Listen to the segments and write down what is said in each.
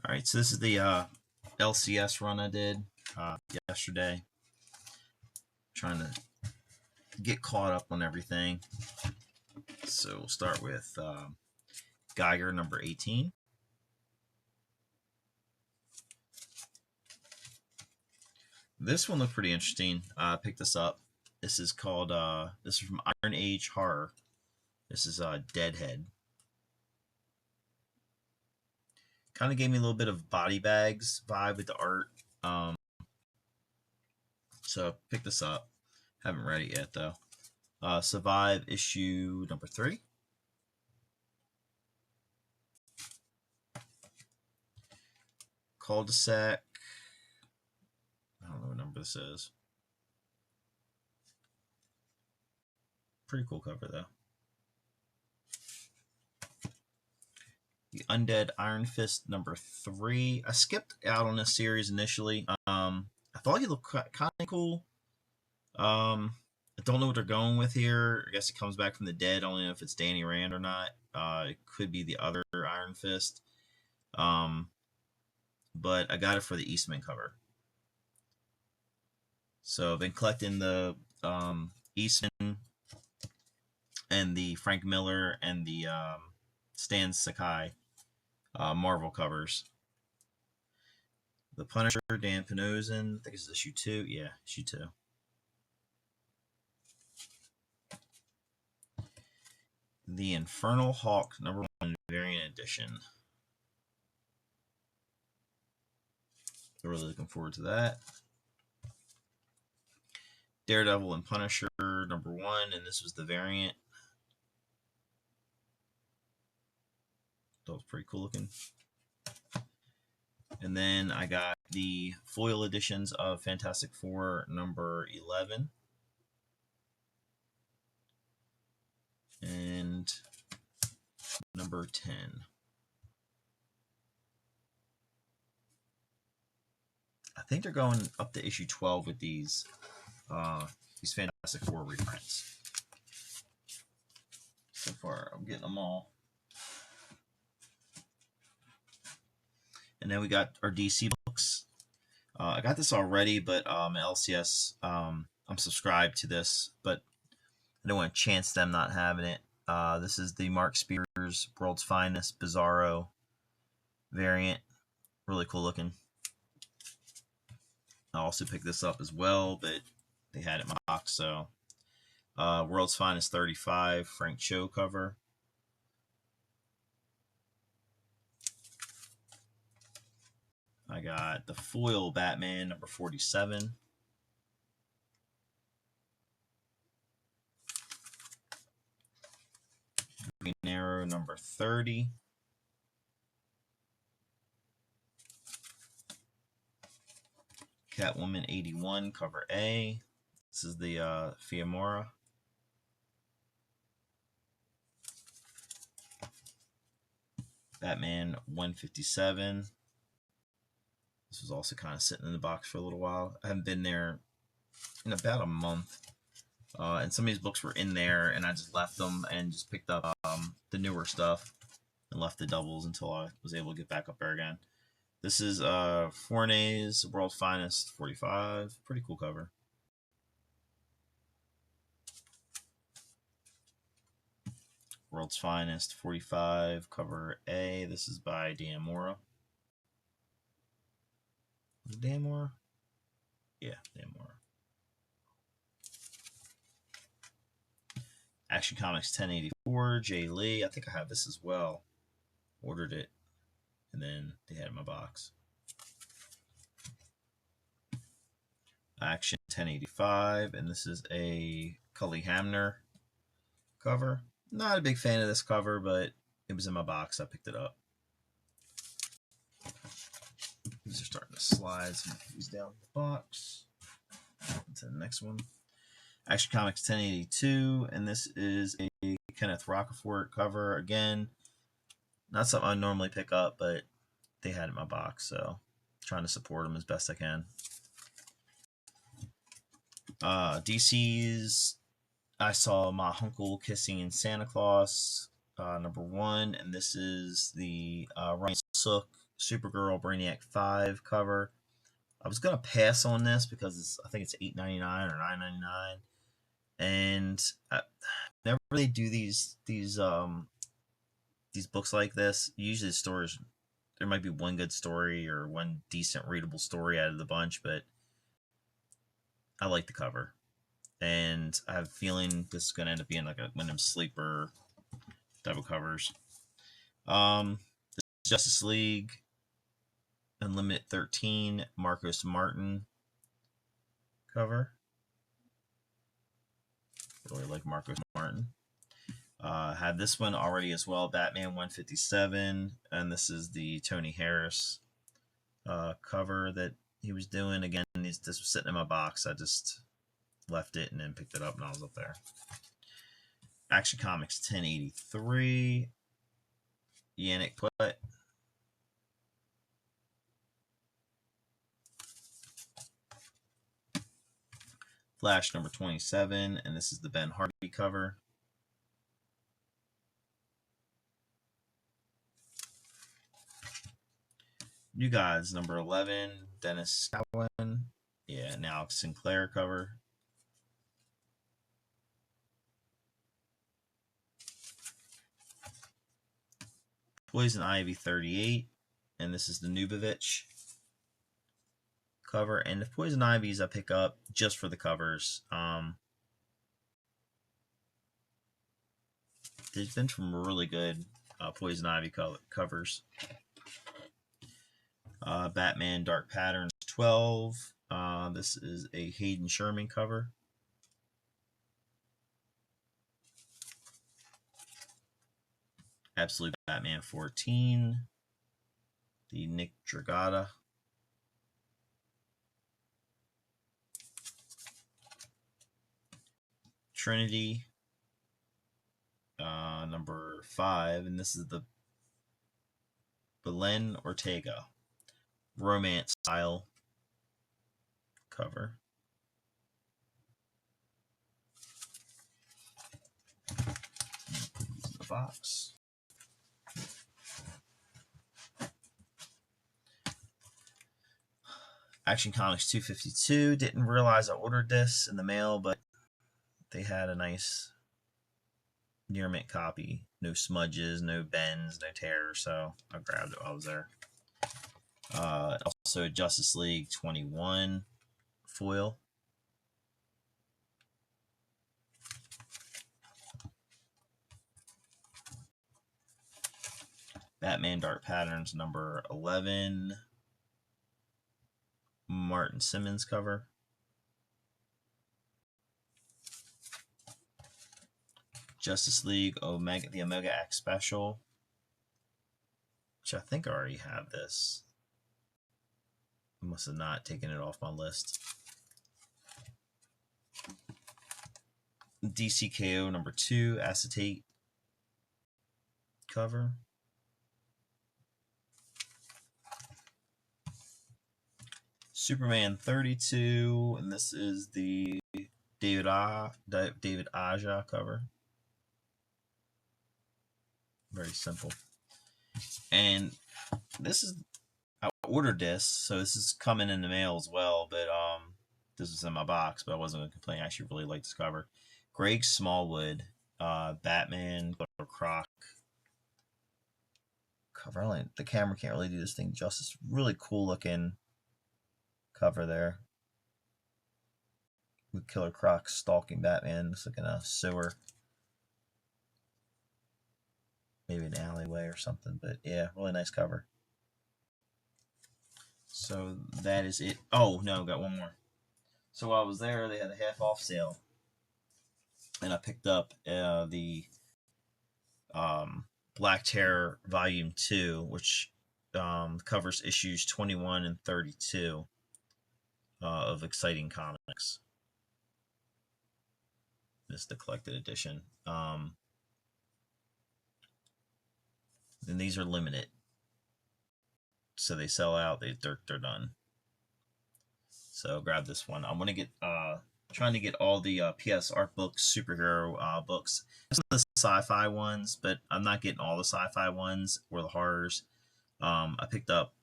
Alright, so this is the LCS run I did yesterday. Trying to get caught up on everything. So we'll start with Geiger number 18. This one looked pretty interesting. I picked this up. This is called, this is from Iron Age Horror. This is Deadhead. Kind of gave me a little bit of Body Bags vibe with the art. So I picked this up. Haven't read it yet though. Survive issue number 3. Cul-de-sac. I don't know what number this is. Pretty cool cover though. The Undead Iron Fist number 3. I skipped out on this series initially. I thought he looked kind of cool. I don't know what they're going with here. I guess he comes back from the dead. I don't know if it's Danny Rand or not. It could be the other Iron Fist. But I got it for the Eastman cover. So I've been collecting the Eastman and the Frank Miller and the Stan Sakai Marvel covers. The Punisher, Dan Panosian. I think it's issue 2. Yeah, issue 2. The Infernal Hawk number 1 variant edition. Really looking forward to that. Daredevil and Punisher number 1, and this was the variant. That was pretty cool looking. And then I got the foil editions of Fantastic Four number 11. And number 10. I think they're going up to issue 12 with these Fantastic Four reprints. So far, I'm getting them all. And then we got our DC books. I got this already, but LCS, I'm subscribed to this, but I don't want to chance them not having it. This is the Mark Spears World's Finest Bizarro variant. Really cool looking. I also picked this up as well, but they had it in my box. So World's Finest 35 Frank Cho cover. I got the foil Batman number 47. Green Arrow number 30. Catwoman 81 cover A. This is the Fiamora. Batman 157. This was also kind of sitting in the box for a little while. I haven't been there in about a month. And some of these books were in there, and I just left them and just picked up the newer stuff and left the doubles until I was able to get back up there again. This is Fournier's World's Finest 45. Pretty cool cover. World's Finest 45 cover A. This is by Dan Mora. Is it Dan Mora? Yeah, Dan Mora. Action Comics 1084, Jay Lee. I think I have this as well. Ordered it, and then they had it in my box. Action 1085, and this is a Cully Hamner cover. Not a big fan of this cover, but it was in my box. I picked it up. These are starting to slide. So these down the box. To the next one. Action Comics 1082, and this is a Kenneth Rocafort cover. Again, not something I normally pick up, but they had it in my box, so trying to support them as best I can. DC's I saw My Uncle Kissing Santa Claus number 1, and this is the Ryan Sook Supergirl Brainiac 5 cover. I was gonna pass on this because I think it's $8.99 or $9.99, and whenever they do these books like this, usually the stories, there might be one good story or one decent readable story out of the bunch, but I like the cover, and I have a feeling this is gonna end up being like a one of them sleeper double covers. Justice League Unlimited 13 Marcos Martin cover. Really like Marcos Martin. Had this one already as well, Batman 157, and this is the Tony Harris cover that he was doing. Again, this was sitting in my box. I just left it and then picked it up and I was up there. Action Comics 1083, Yannick Putt. Flash number 27, and this is the Ben Hardy cover. New Gods number 11, Dennis Cowan. Yeah, and Alex Sinclair cover. Poison Ivy 38, and this is the Nubovich cover. And the Poison Ivies I pick up just for the covers. There's been some really good Poison Ivy covers. Batman Dark Patterns 12. This is a Hayden Sherman cover. Absolute Batman 14. The Nick Dragotta. Trinity. Number 5. And this is the Belen Ortega romance style cover. In the box. Action Comics 252. Didn't realize I ordered this in the mail, but they had a nice near mint copy. No smudges, no bends, no tears, so I grabbed it while I was there. Also Justice League 21 foil. Batman Dark Patterns number 11. Martin Simmons cover. Justice League Omega, the Omega X Special, which I think I already have this. I must have not taken it off my list. DCKO number 2 acetate cover. Superman 32, and this is the David Aja cover. Very simple. And this is, I ordered this, so this is coming in the mail as well, but this was in my box, but I wasn't going to complain. I actually really like this cover. Greg Smallwood, Batman, Croc cover. The camera can't really do this thing justice. Really cool looking cover there. With Killer Croc stalking Batman. Looks like in a sewer. Maybe an alleyway or something, but yeah, really nice cover. So that is it. Oh, no, got one more. So while I was there, they had a half off sale. And I picked up the Black Terror Volume 2, which covers issues 21 and 32 of Exciting Comics. This is the collected edition. And these are limited. So they sell out, they're done. So grab this one. I'm gonna get trying to get all the PS Art Books superhero books. Some of the sci-fi ones, but I'm not getting all the sci-fi ones or the horrors. I picked up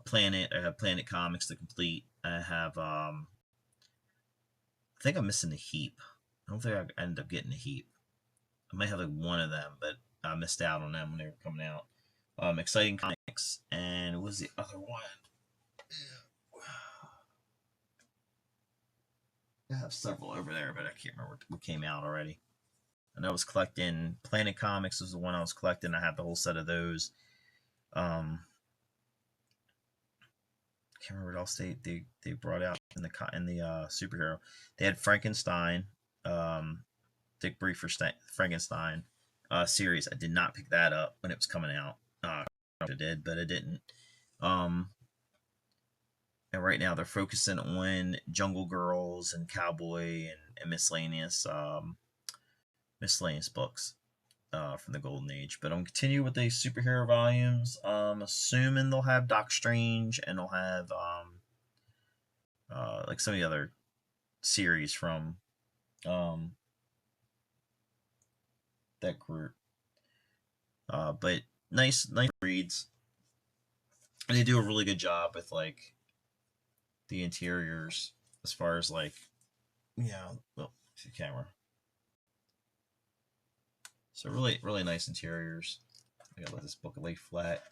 Planet. I have Planet Comics to complete. I have I think I'm missing the Heap. I don't think I ended up getting the Heap. I might have like one of them, but I missed out on them when they were coming out. Exciting Comics, and what was the other one? I have several over there, but I can't remember what came out already. I know I was collecting Planet Comics was the one I was collecting. I have the whole set of those. Can't remember what else they brought out in the superhero. They had Frankenstein, Dick Briefer Frankenstein series. I did not pick that up when it was coming out. I did, but I didn't. And right now they're focusing on Jungle Girls and Cowboy and miscellaneous books from the Golden Age. But I'm continue with the superhero volumes. Assuming they'll have Doc Strange and they'll have like some of the other series from that group. But nice reads. And they do a really good job with like the interiors as far as like well, the camera. So really nice interiors. I gotta let this book lay flat.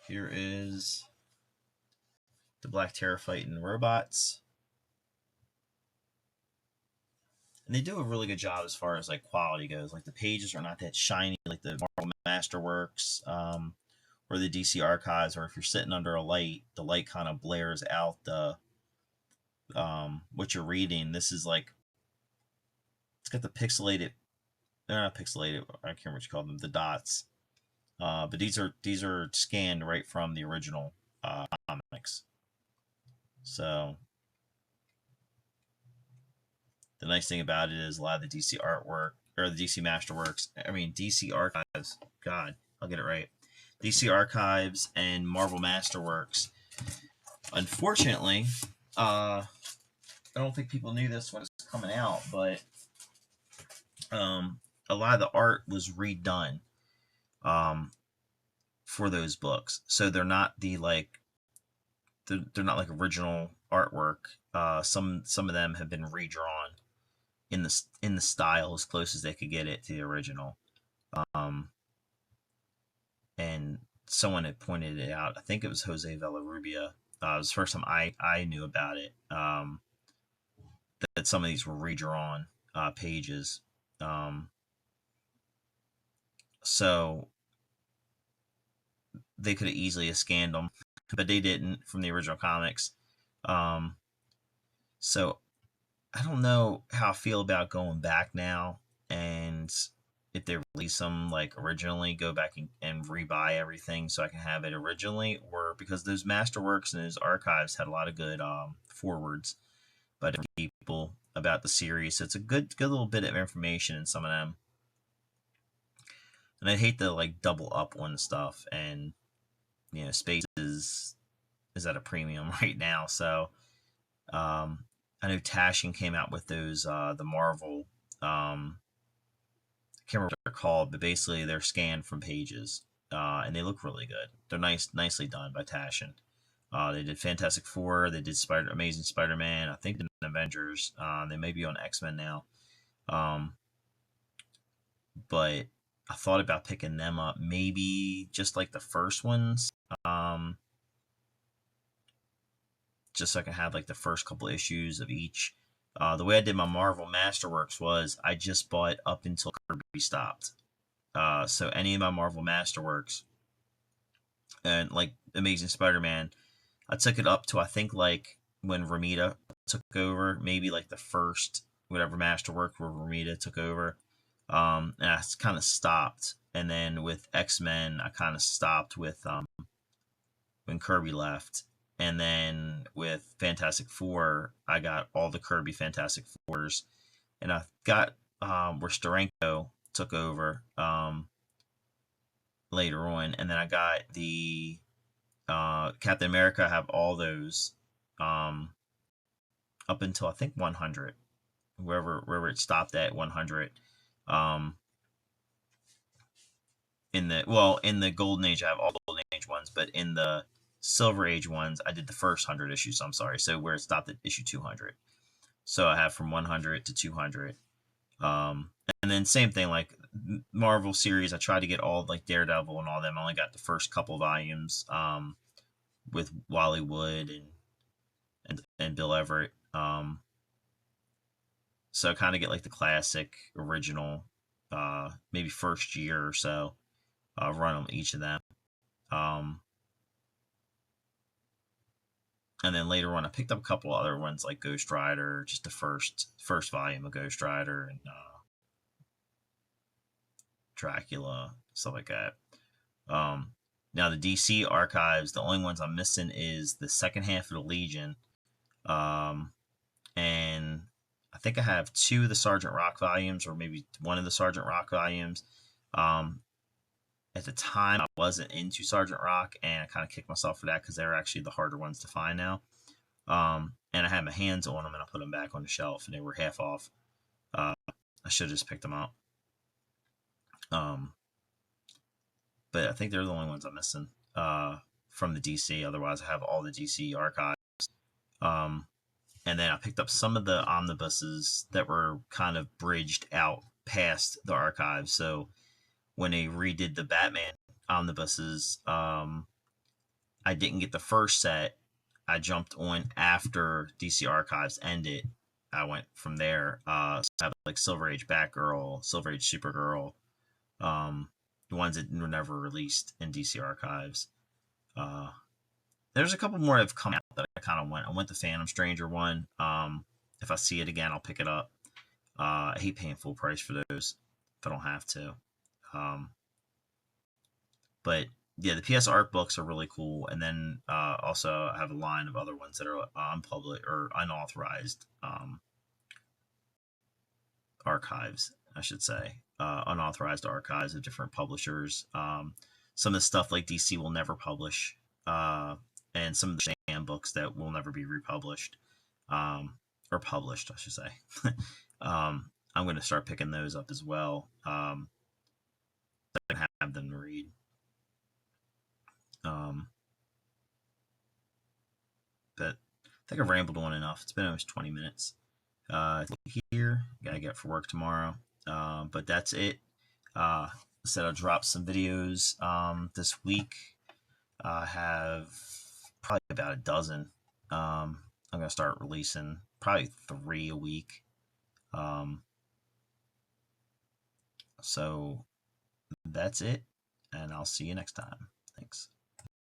Here is the Black Terror fighting robots. And they do a really good job as far as like quality goes. Like the pages are not that shiny like the Marvel Masterworks or the DC Archives, or if you're sitting under a light, the light kind of blares out the what you're reading. This is like it's got the pixelated, they're not pixelated, I can't remember what you call them, the dots. But these are scanned right from the original comics. So the nice thing about it is a lot of the DC artwork or the DC Masterworks. I mean DC Archives. God, I'll get it right. DC Archives and Marvel Masterworks. Unfortunately, I don't think people knew this when it was coming out, but a lot of the art was redone for those books, so they're not they're not like original artwork. Some of them have been redrawn in the style as close as they could get it to the original. And someone had pointed it out. I think it was Jose Villarrubia. It was the first time I knew about it. That some of these were redrawn pages. So they could have easily scanned them, but they didn't from the original comics. So I don't know how I feel about going back now, and if they release them like originally, go back and rebuy everything so I can have it originally, or because those Masterworks and those archives had a lot of good forwards by different people about the series. So it's a good little bit of information in some of them. And I hate to like double up on stuff, and space is at a premium right now. So I know Taschen came out with those the Marvel I can't remember what they're called, but basically they're scanned from pages, and they look really good. They're nicely done by Taschen. They did Fantastic Four. They did Amazing Spider-Man. I think the Avengers. They may be on X-Men now. But I thought about picking them up, maybe just like the first ones, just so I can have like the first couple issues of each. The way I did my Marvel Masterworks was I just bought up until Kirby stopped. So any of my Marvel Masterworks and like Amazing Spider-Man, I took it up to I think like when Romita took over, maybe like the first whatever Masterwork where Romita took over. And I kind of stopped. And then with X-Men, I kind of stopped with when Kirby left. And then with Fantastic Four, I got all the Kirby Fantastic Fours. And I got where Steranko took over later on. And then I got the Captain America. I have all those up until I think 100. Wherever it stopped at 100. in the Golden Age, I have all the Golden Age ones, but in the Silver Age ones, I did the first 100 issues. I'm sorry, so where it stopped at issue 200. So I have from 100 to 200. And then same thing like Marvel series. I tried to get all like Daredevil and all them. I only got the first couple volumes with Wally Wood and Bill Everett. So I kind of get like the classic original, maybe first year or so, run on each of them. Um, and then later on, I picked up a couple other ones like Ghost Rider, just the first volume of Ghost Rider and Dracula, stuff like that. Now the DC archives, the only ones I'm missing is the second half of the Legion, and I think I have two of the Sergeant Rock volumes, or maybe one of the Sergeant Rock volumes. Um, at the time, I wasn't into Sergeant Rock, and I kind of kicked myself for that because they're actually the harder ones to find now. And I had my hands on them, and I put them back on the shelf, and they were half off. I should have just picked them up. But I think they're the only ones I'm missing from the DC. Otherwise, I have all the DC archives. Um, and then I picked up some of the omnibuses that were kind of bridged out past the archives. So when they redid the Batman omnibuses, I didn't get the first set. I jumped on after DC Archives ended. I went from there. So I have like Silver Age Batgirl, Silver Age Supergirl, the ones that were never released in DC Archives. Uh, there's a couple more that have come out that I kind of went. I went the Phantom Stranger one. If I see it again, I'll pick it up. I hate paying full price for those if I don't have to. Um, but yeah, the PS art books are really cool, and then also I have a line of other ones that are unpublished or unauthorized archives, I should say, unauthorized archives of different publishers. Some of the stuff like DC will never publish, and some of the Shan books that will never be republished or published, I should say. I'm going to start picking those up as well. I can have them read. But I think I've rambled on enough. It's been almost 20 minutes. Here, gotta get for work tomorrow. But that's it. Said I'll drop some videos this week. I have probably about a dozen. I'm gonna start releasing probably 3 a week. So that's it, and I'll see you next time.